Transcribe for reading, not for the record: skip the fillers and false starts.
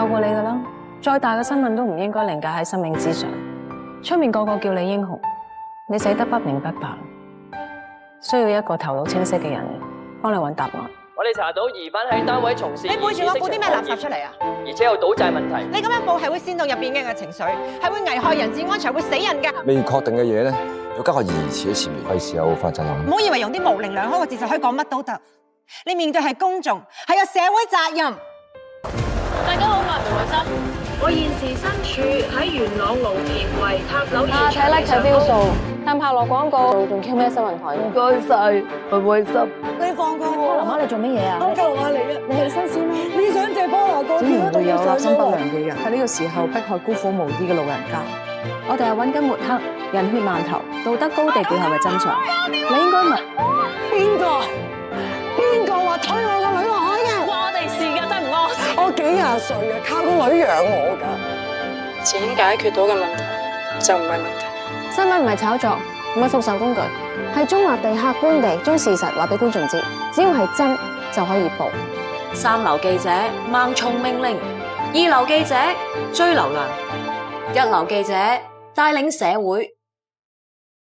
救過你噶啦，再大嘅新聞都唔應該凌駕喺生命之上。出面個個叫你英雄，你死得不明不白，需要一個頭腦清晰嘅人幫你揾答案。我哋查到疑犯喺單位從事，你背住我估啲咩垃圾出嚟啊？而且有賭債問題。你咁樣報係會煽動入邊嘅情緒，係會危害人質安全，會死人㗎。未確定嘅嘢咧，要加個疑似喺前面，費事有法責任。唔好以為用啲模棱兩可嘅字就可以講乜都得。你面對係公眾，係有社會責任。大家好，我係梅慧心。我現時身處喺元朗蘆田圍塔樓現場。睇 like 睇標數，但拍落廣告仲 Q 咩新聞台？唔該晒，梅慧心。你放過我。媽媽你做乜嘢啊？我救下你啊！你起身先啦。你想借菠蘿過橋都會有要上立心不咗良嘅人喺呢個時候迫害孤苦無依嘅老人家。我哋係揾緊抹黑、人血饅頭、道德高地背後嘅真相。你應該問邊個話推我個女落海嘅？關我哋事㗎，真係唔關我事。我幾廿歲啊，靠個女養我㗎。錢解決到嘅問題就唔係問題。新聞唔係炒作，唔係復仇工具，係中立地、客觀地將事實話俾觀眾知。只要係真就可以報。三流記者盲從命令，二流記者追流量，一流記者帶領社會